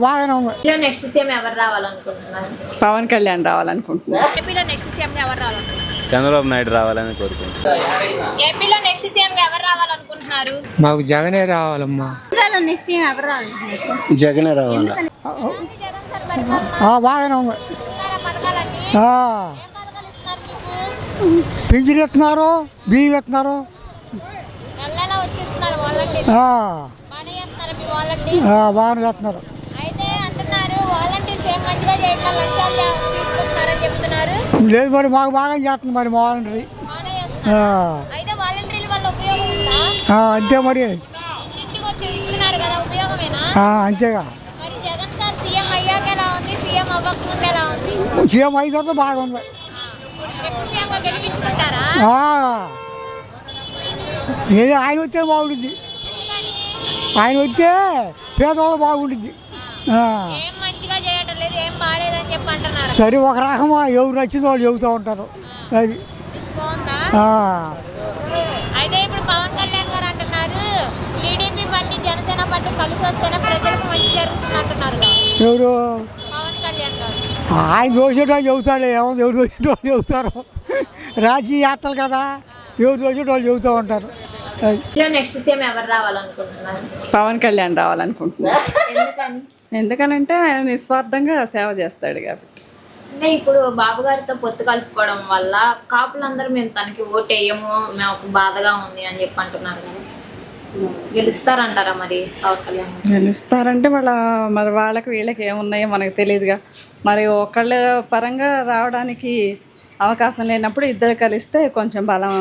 బాగానే ఉంది. Next CM ఎవరు రావాలనుకుంటున్నారు? పవన్ కళ్యాణ్ రావాలనుకుంటున్నారు. ఏపీలో నెక్స్ట్ సీఎం ఎవరు రావాలనుకుంటున్నారు? చంద్రబాబు నాయుడు రావాలని కోరుకుంటున్నారు. ఏపీలో నెక్స్ట్ సీఎం ఎవరు రావాలనుకుంటున్నారు? మాకు జగనే రావాలమ్మా. నెక్స్ట్ సీఎం ఎవరు రావాలనుకుంటున్నారు? జగనే రావాలి. జగన్ సార్ పరిపాలన బాగానే ఉంది. ఇస్తున్నారా పథకాలన్నీ? ఏం పథకాలు ఇస్తున్నారు మీకు? పింఛన్ ఇస్తున్నారు, బియ్యం ఇస్తున్నారు. నెల నెల వచ్చేస్తున్నారు వాలంటీర్. బాగానే చేస్తున్నారు మీ వాలంటీర్? బాగానే చేస్తున్నారు. అయితే అంటున్నారు వాలంటీర్స్ ఏం మంచిగా చేయట్లేదు, లంచాలు తీసుకుంటున్నారని చెప్తున్నారు. లేదు మరి మాకు బాగా చేస్తుంది మరి మా వాలంటరీ. బాగానే చేస్తున్నారు. అయితే వాలంటీర్ల వల్ల ఉపయోగం ఉందా? అంతే మరి. ఇంటికి వచ్చి ఇస్తున్నారు కదా, ఉపయోగమేనా? అంతేగా. మరి జగన్ సార్ సీఎం అయ్యాక ఎలా ఉంది, సీఎం అవ్వకముందు ఎలా ఉంది? సీఎం అయితే బాగుంది. నెక్స్ట్ సీఎం గా గెలిపించుకుంటారా? ఏదో ఆయన వస్తే బాగుంటుంది. ఎందుకని? ఆయన వస్తే పేదవాళ్ళు బాగుంటుంది. ఏం మంచిగా చేయటం లేదు, ఏం బాగాలేదని చెప్పి అంటున్నారు. సరే ఒక రకమా ఎవరు నచ్చింది వాళ్ళు చెబుతూ ఉంటారు. అది బాగుందా? అయితే ఇప్పుడు పవన్ కళ్యాణ్ గారు అంటున్నారు టీడీపీ పార్టీ జనసేన పార్టీ కలిసి వస్తేనే ప్రజలకు మంచి జరుగుతుంది అంటున్నారు. ఎవరు? పవన్ కళ్యాణ్ గారు. ఆయన దోసేటోళ్ళు చెబుతాడు. ఏమో ఎవరు దోసేటోళ్ళు చెబుతారు. రాజకీయ యాత్రలు కదా, ఎవరు దోసేటోళ్ళు చెబుతూ ఉంటారు. నెక్స్ట్ సీఎం ఎవరు రావాలనుకుంటున్నారు? పవన్ కళ్యాణ్ రావాలనుకుంటున్నారు. ఎందుకనంటే ఆయన నిస్వార్థంగా సేవ చేస్తాడు కాబట్టి. అంటే ఇప్పుడు బాబు గారితో పొత్తు కలుపుకోవడం వల్ల కాపులందరూ మేము తనకి ఓటు వేయము, మేము బాధగా ఉంది అని చెప్పి అంటున్నారు కదా, గెలుస్తారంటారా మరి పవన్ కళ్యాణ్? గెలుస్తారంటే మరి వాళ్ళకి వీళ్ళకి ఏమున్నాయో మనకు తెలియదుగా. మరి ఒకళ్ళ పరంగా రావడానికి అవకాశం లేనప్పుడు ఇద్దరు కలిస్తే కొంచెం బలం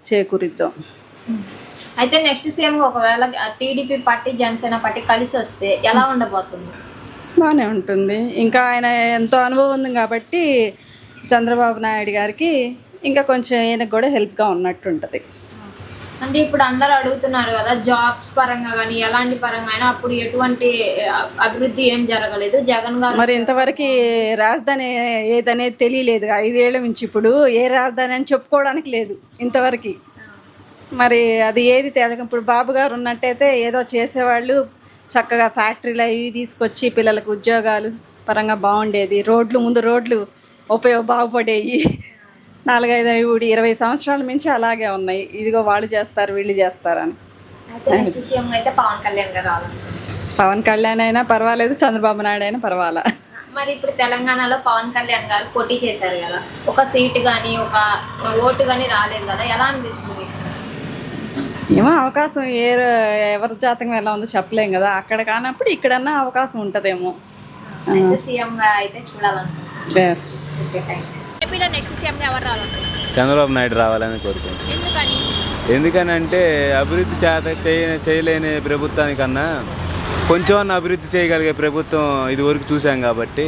చేకూరిద్దాం. అయితే నెక్స్ట్ సీఎం ఒకవేళ టీడీపీ పార్టీ జనసేన పార్టీ కలిసి వస్తే ఎలా ఉండబోతుంది? బాగానే ఉంటుంది. ఇంకా ఆయన ఎంతో అనుభవం ఉంది కాబట్టి చంద్రబాబు నాయుడు గారికి ఇంకా కొంచెం ఈయనకు కూడా హెల్ప్గా ఉన్నట్టు ఉంటుంది. అంటే ఇప్పుడు అందరూ అడుగుతున్నారు కదా, జాబ్స్ పరంగా కానీ ఎలాంటి పరంగా అయినా అప్పుడు ఎటువంటి అభివృద్ధి ఏం జరగలేదు. జగన్ గారు మరి ఇంతవరకు రాజధాని ఏదనేది తెలియలేదు. 5 ఏళ్ళ నుంచి ఇప్పుడు ఏ రాజధాని అని చెప్పుకోవడానికి లేదు ఇంతవరకు. మరి అది ఏది తెలియక ఇప్పుడు బాబు గారు ఉన్నట్టయితే ఏదో చేసేవాళ్ళు, చక్కగా ఫ్యాక్టరీలు అవి తీసుకొచ్చి పిల్లలకు ఉద్యోగాలు పరంగా బాగుండేది. ముందు రోడ్లు బాగుపడేవి. 4-5-20 సంవత్సరాల నుంచి అలాగే ఉన్నాయి. ఇదిగో వాళ్ళు చేస్తారు వీళ్ళు చేస్తారని. పవన్ కళ్యాణ్ అయినా పర్వాలేదు, చంద్రబాబు నాయుడు అయినా పర్వాలా. మరి ఇప్పుడు తెలంగాణలో పవన్ కళ్యాణ్ గారు పోటీ చేశారు కదా, ఒక సీటు కానీ ఒక ఓటు కానీ రాలేదు కదా, ఎలా అనిపిస్తుంది? ఏమో అవకాశం ఎవరి జాతకం ఎలా ఉందో చెప్పలేం కదా. అక్కడ కానప్పుడు ఇక్కడన్నా అవకాశం ఉంటుందేమో. సీఎంగా అయితే చూడాలనుకుంటున్నాను. ఏపీలో నెక్స్ట్ సీఎం ఎవరు రావాలనుకుంటున్నారు? చంద్రబాబు నాయుడు రావాలని కోరుకుంటున్నాను. ఎందుకని? ఎందుకనంటే అభివృద్ధి చేయలేని ప్రభుత్వానికన్నా కొంచెం అభివృద్ధి చేయగలిగే ప్రభుత్వం ఇదివరకు చూసాం కాబట్టి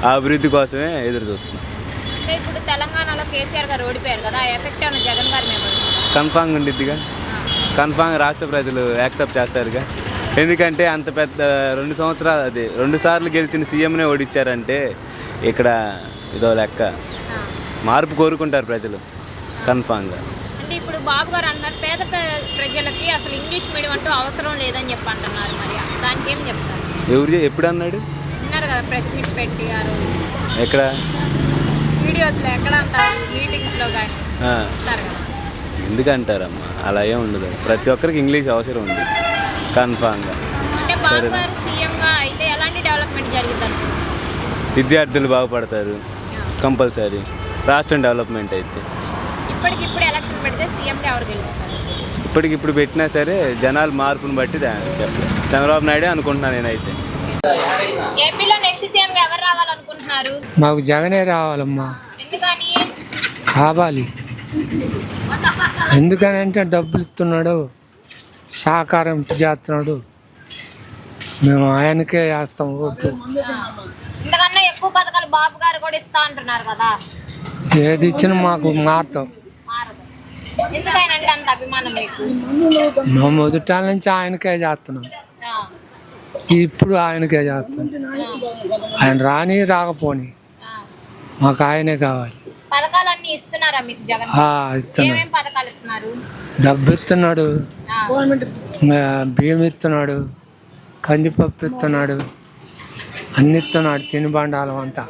ఆ అభివృద్ధి కోసమే ఎదురు చూస్తున్నాం. అంటే ఇప్పుడు తెలంగాణలో కేసీఆర్ గారు ఓడిపోయారు కదా, ఎఫెక్ట్ ఏమైనా జగన్ గారి మీద? కన్ఫామ్గా ఉండిద్దిగా. కన్ఫామ్గా రాష్ట్ర ప్రజలు యాక్సెప్ట్ చేస్తారుగా. ఎందుకంటే అంత పెద్ద 2 సార్లు గెలిచిన సీఎంనే ఓడిచ్చారంటే ఇక్కడ ఇదో లెక్క. మార్పు కోరుకుంటారు ప్రజలు కన్ఫామ్గా. అంటే ఇప్పుడు బాబు గారు అన్నారు పేద ప్రజలకి అసలు ఇంగ్లీష్ మీడియం అంటూ అవసరం లేదని చెప్పి అంటున్నారు. మరి దానికి ఏం చెప్తారు? ఎప్పుడు అన్నాడు? విన్నారు కదా, ప్రెస్ మీట్ పెట్టి ఆ రోజు. ఎక్కడ? వీడియోస్లో ఎక్కడ అంటారు, మీటింగ్స్లో కానీ అంటారు కదా. ఎందుకంటారమ్మా? అలా ఏం ఉండదు. ప్రతి ఒక్కరికి ఇంగ్లీష్ అవసరం ఉంది కన్ఫామ్గా. అంటే బాబు గారు సీఎంగా అయితే ఎలాంటి డెవలప్మెంట్ జరుగుతుంది? విద్యార్థులు బాగుపడతారు కంపల్సరీ. రాష్ట్రం డెవలప్మెంట్ అయితే ఇప్పటికిప్పుడు ఎలక్షన్ పెడితే సీఎంగా ఎవరు గెలుస్తారు? ఇప్పటికిప్పుడు పెట్టినా సరే జనాలు మార్పుని బట్టి చెప్పలేదు. చంద్రబాబు నాయుడే అనుకుంటున్నాను నేనైతే. ఏపీలో నెక్స్ట్ సీఎంగా ఎవరు రావాలనుకుంటున్నారు? మాకు జగనే రావాలమ్మా. ఎందుకని? కావాలి. ఎందుకనంటే డబ్బులు ఇస్తున్నాడు, సహకారం చేస్తున్నాడు, మేము ఆయనకే వేస్తాం ఓటు. ఇంతకన్నా ఎక్కువ పథకాలు బాబు గారు కూడా ఇస్తా అంటున్నారు కదా, ఏది ఇచ్చినా మాకు మారుతాం. ఎందుకైనా అంత అభిమానం మీకు? మేము మొదటాల నుంచి ఆయనకే చేస్తున్నాం, ఇప్పుడు ఆయనకే చేస్తాం. ఆయన రాకపోని మాకు ఆయనే కావాలి. పథకాలన్నీ ఇస్తున్నారా మీకు జగన్? ఏమేం పథకాలు ఇస్తున్నారు? డబ్బు ఇస్తున్నాడు, బియ్యం ఇస్తున్నాడు, కందిపప్పు ఇస్తున్నాడు, అన్ని ఇస్తున్నాడు, తినుబండాలం అంతా.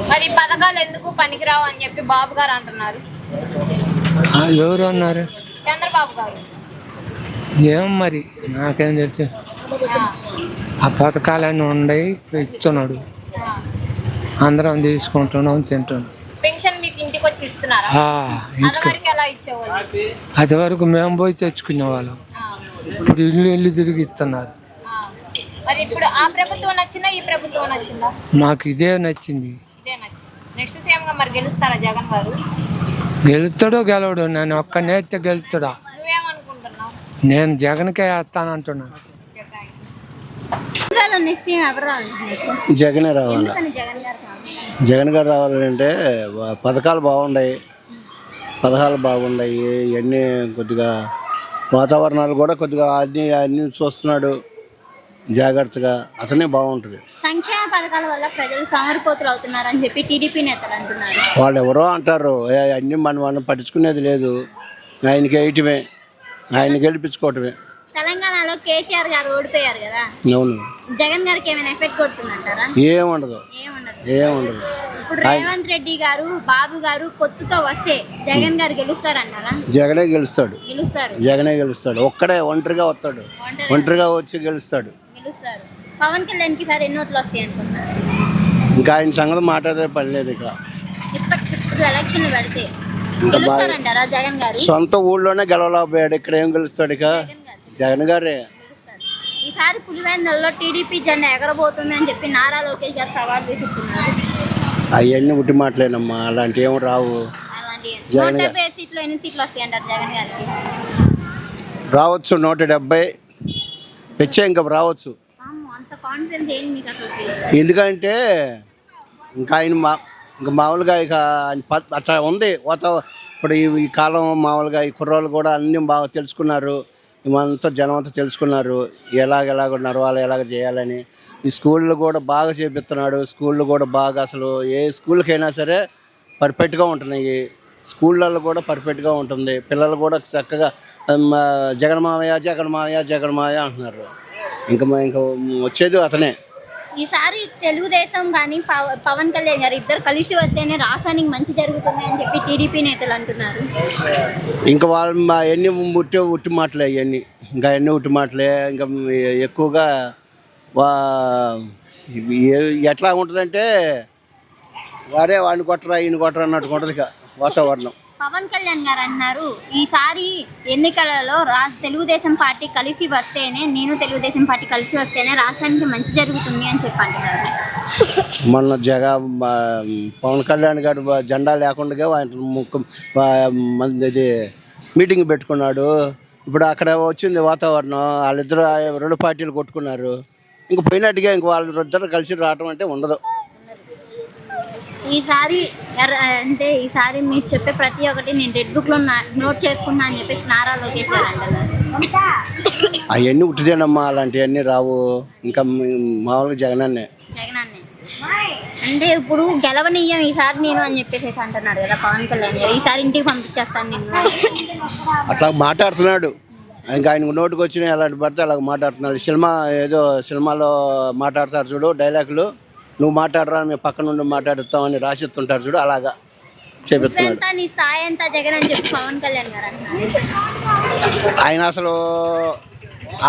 మరి ఈ పథకాలు ఎందుకు పనికిరావు అని చెప్పి బాబు గారు అంటున్నారు. ఎవరు అన్నారు? చంద్రబాబు గారు. ఏం మరి నాకేం తెలుసు. ఆ పథకాలన్నీ ఉన్నాయి, ఇస్తున్నాడు, అందరం తీసుకుంటున్నాం, తింటున్నాం. పెన్షన్ మీకు ఇంటికి వచ్చి ఇస్తున్నారా? ఇంటికి అదివరకు ఎలా ఇచ్చేవాళ్ళు? అది వరకు మేము పోయి తెచ్చుకునే వాళ్ళం, ఇప్పుడు ఇల్లు తిరిగి ఇస్తున్నారు. మరి ఇప్పుడు ఆ ప్రభుత్వం నచ్చిందా, ఈ ప్రభుత్వం నచ్చిందా? మాకు ఇదే నచ్చింది. ఇదే నచ్చింది. నెక్స్ట్ సీఎం గా మరి గెలుస్తారా జగన్ గారు? గెలుస్తాడో గెలవడు, నేను ఒక్కనే అయితే గెలుస్తాడా? నువ్వేమనుకుంటున్నావు? నేను జగన్కే వేస్తానంటున్నా. జగనే రావాలి. జగన్ గారు రావాలంటే పథకాలు బాగున్నాయి, ఇవన్నీ కొద్దిగా వాతావరణాలు కూడా కొద్దిగా అన్ని చూస్తున్నాడు జాగ్రత్తగా, అతనే బాగుంటుంది. సంక్షేమ పథకాల వల్ల ప్రజలు సోమరిపోతులు అవుతున్నారని చెప్పి టీడీపీ నేతలు అంటున్నారు. వాళ్ళు ఎవరో అంటారు, అన్నీ మనం పట్టించుకునేది లేదు, ఆయనకి వేయటమే, ఆయన గెలిపించుకోవటమే. తెలంగాణలో కేసీఆర్ గారు ఓడిపోయారు కదా, అవును. జగన్ గారికి ఏమైనా ఎఫెక్ట్ కొడుతుందంటారా? ఏముండదు. ఇప్పుడు రేవంత్ రెడ్డి గారు, బాబు గారు పొత్తుతో వస్తే జగన్ గారు గెలుస్తారంటారా? జగనే గెలుస్తాడు. జగనే గెలుస్తాడు, ఒక్కడే ఒంటరిగా వస్తాడు, ఒంటరిగా వచ్చి గెలుస్తాడు. పవన్ కళ్యాణ్ కి సార్ ఎన్ని ఓట్లు వస్తాయి అనుకుంటున్నారు? ఇంకా ఆయన సంగతి మాట్లాడే పని లేదు. ఇక ఇప్పుడు ఎలక్షన్ పెడితే గెలుస్తారంటారా జగన్ గారు? సొంత ఊళ్ళోనే గెలవలేకపోయాడు, ఇక్కడ ఏం గెలుస్తాడు? ఇక జగన్ గారే. ఈసారి పులివెందులలో టీడీపీ జెండా ఎగరబోతుంది అని చెప్పి నారా లోకేష్ గారు సవాల్ విసురుతున్నారు. అవన్నీ ఉట్టి మాటలేనమ్మా, అలాంటి ఏమి రావు. 170 సీట్లు ఎన్ని సీట్లు వస్తాయి అంటారు జగన్ గారికి? రావచ్చు 170 పెచ్చే, ఇంకా రావచ్చు. అంత కాన్ఫిడెన్స్ ఏంటి మీకు అసలు? ఎందుకంటే ఇంకా ఆయన ఇంకా మామూలుగా ఇక అట్లా ఉంది ఇప్పుడు ఈ కాలం మామూలుగా ఈ కుర్రోళ్ళు కూడా అన్నీ బాగా తెలుసుకున్నారు, ఇవంతా జనం అంతా తెలుసుకున్నారు, ఎలాగున్నారు, వాళ్ళు ఎలాగ చేయాలని. ఈ స్కూళ్ళు కూడా బాగా చేపిస్తున్నాడు, స్కూళ్ళు కూడా బాగా, అసలు ఏ స్కూల్కైనా సరే పర్ఫెక్ట్గా ఉంటున్నాయి, స్కూళ్ళల్లో కూడా పర్ఫెక్ట్గా ఉంటుంది. పిల్లలు కూడా చక్కగా జగన్మావయ్య అంటున్నారు. ఇంకా వచ్చేది అతనే. ఈసారి తెలుగుదేశం కానీ పవన్ కళ్యాణ్ గారు ఇద్దరు కలిసి వస్తేనే రాష్ట్రానికి మంచి జరుగుతుంది అని చెప్పి టీడీపీ నేతలు అంటున్నారు. ఇంకా వాళ్ళు ఎన్ని ఉట్టి మాటలే, అవన్నీ ఇంకా ఎన్ని ఉట్టి మాటలే. ఇంకా ఎక్కువగా ఎట్లా ఉంటుందంటే వాడిని కొట్టరా ఈయన కొట్టరా అన్నట్టు ఉంటుంది ఇక వాతావరణం. పవన్ కళ్యాణ్ గారు అంటున్నారు, ఈసారి ఎన్నికలలో తెలుగుదేశం పార్టీ కలిసి వస్తేనే, తెలుగుదేశం పార్టీ కలిసి వస్తేనే రాష్ట్రానికి మంచి జరుగుతుంది అని చెప్పి అంటున్నారు. మొన్న పవన్ కళ్యాణ్ గారు జెండా లేకుండా ఇది మీటింగ్ పెట్టుకున్నాడు. ఇప్పుడు అక్కడ వచ్చింది వాతావరణం, వాళ్ళిద్దరు 2 పార్టీలు కొట్టుకున్నారు. ఇంక పోయినట్టుగా ఇంక వాళ్ళిద్దరు కలిసి రావటం అంటే ఉండదు. ఈసారి మీరు చెప్పే ప్రతి ఒక్కటి నేను రెడ్ బుక్ లో నోట్ చేసుకున్నా అని చెప్పేసి నారా లోకేష్ గారు అంటున్నారు. అవన్నీ ఉట్టిదేనమ్మా, అలాంటివన్నీ రావు. ఇంకా మామూలుగా జగనన్నే. అంటే ఇప్పుడు గెలవనీయం ఈసారి నేను అని చెప్పేసి అంటున్నాడు కదా పవన్ కళ్యాణ్ గారు, ఈసారి ఇంటికి పంపించేస్తాను నిన్ను అట్లా మాట్లాడుతున్నాడు. ఇంకా ఆయన నోటికి వచ్చిన అలాంటి పడితే అలాగ మాట్లాడుతున్నాడు. సినిమాలో మాట్లాడతారు చూడు డైలాగులు, నువ్వు మాట్లాడరా మేము పక్క నుండి మాట్లాడుతామని రాసిస్తుంటారు చూడు, అలాగా చేపిస్తున్నాడు. పవన్ కళ్యాణ్ గారు ఆయన అసలు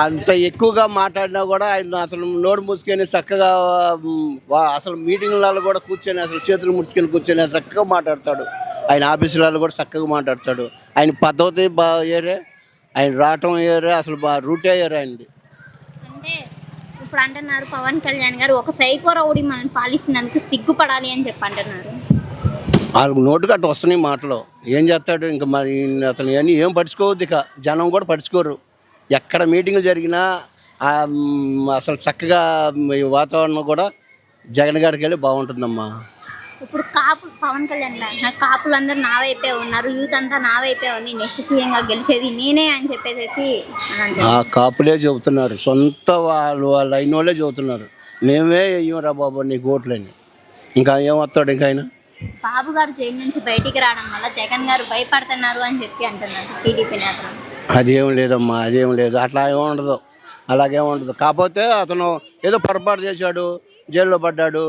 అంత ఎక్కువగా మాట్లాడినా కూడా ఆయన అసలు నోరు మూసుకొని చక్కగా అసలు మీటింగ్లలో కూడా కూర్చొని అసలు చేతులు ముడుచుకొని కూర్చొని చక్కగా మాట్లాడతాడు. ఆయన ఆఫీసులలో కూడా చక్కగా మాట్లాడతాడు. ఆయన పద్ధతి ఏరే, ఆయన రావటం ఏరే, అసలు రూటే ఏరే ఆయనది. అంటే ఇప్పుడు అంటున్నారు పవన్ కళ్యాణ్ గారు ఒక సైకో రౌడీ మనం పాలిస్తున్నందుకు సిగ్గుపడాలి అని చెప్పి అంటున్నారు. వాళ్ళకు నోటు గట్ట వస్తున్నాయి మాటలు, ఏం చేస్తాడు? ఇంకా మరి అతను ఏం పట్టించుకోవద్దు, ఇక జనం కూడా పట్టించుకోరు. ఎక్కడ మీటింగులు జరిగినా అసలు చక్కగా ఈ వాతావరణం కూడా జగన్ గారికి వెళ్ళి బాగుంటుందమ్మా. ఇప్పుడు పవన్ కళ్యాణ్ గారు కాపులందరూ నా వైపే ఉన్నారు, యూత్ అంతా నా వైపే ఉంది, నెక్స్ట్ సీఎంగా గెలిచేది నేనే అని చెప్పేసి కాపులే చెబుతున్నారు, సొంత వాళ్ళు అయిన వాళ్ళే చెబుతున్నారు, మేమే రా బాబు నీకు ఓట్లని. ఇంకా ఏమొస్తాడు ఇంకా ఆయన? బాబు గారు జైలు నుంచి బయటికి రావడం వల్ల జగన్ గారు భయపడుతున్నారు అని చెప్పి అంటున్నారు టీడీపీ నేతలు. అదేం లేదమ్మా, అదేం లేదు, అట్లా ఏమి ఉండదు. అలాగే ఉండదు. కాకపోతే అతను ఏదో పొరపాటు చేశాడు, జైల్లో పడ్డాడు.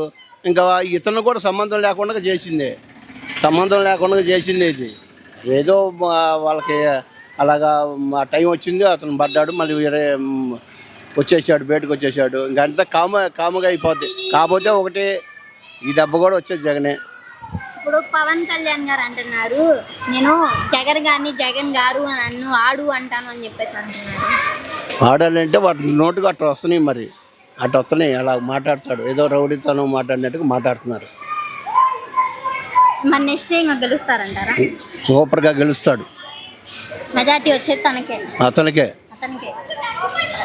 ఇంకా ఇతను కూడా సంబంధం లేకుండా చేసిందే, సంబంధం లేకుండా చేసిందే ఇది. ఏదో వాళ్ళకి అలాగా ఆ టైం వచ్చింది, అతను పడ్డాడు, మళ్ళీ వేరే వచ్చేసాడు, బయటకు వచ్చేసాడు. ఇంకంతా కాముగా అయిపోద్ది. కాకపోతే ఒకటి ఈ దెబ్బ కూడా వచ్చేది జగనే. ఇప్పుడు పవన్ కళ్యాణ్ గారు అంటున్నారు, నేను జగన్ గారు నన్ను ఆడు అంటాను అని చెప్పేసి అంటున్నారు. ఆడాలంటే వాటి నోటుకు అట్లా వస్తున్నాయి, మరి అట్లా వస్తున్నాయి. అలా మాట్లాడతాడు, ఏదో రౌడీతనం మాట్లాడినట్టుగా మాట్లాడుతున్నారు. మరి నెక్స్ట్ ఇంకా గెలుస్తారంటారా? సూపర్గా గెలుస్తాడు. మెజార్టీ వచ్చేది తనకే, అతనికే. అతనికే.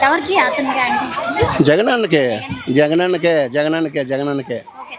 ఎవరికి? అతనికే అంటే జగనన్నకే. ఓకే.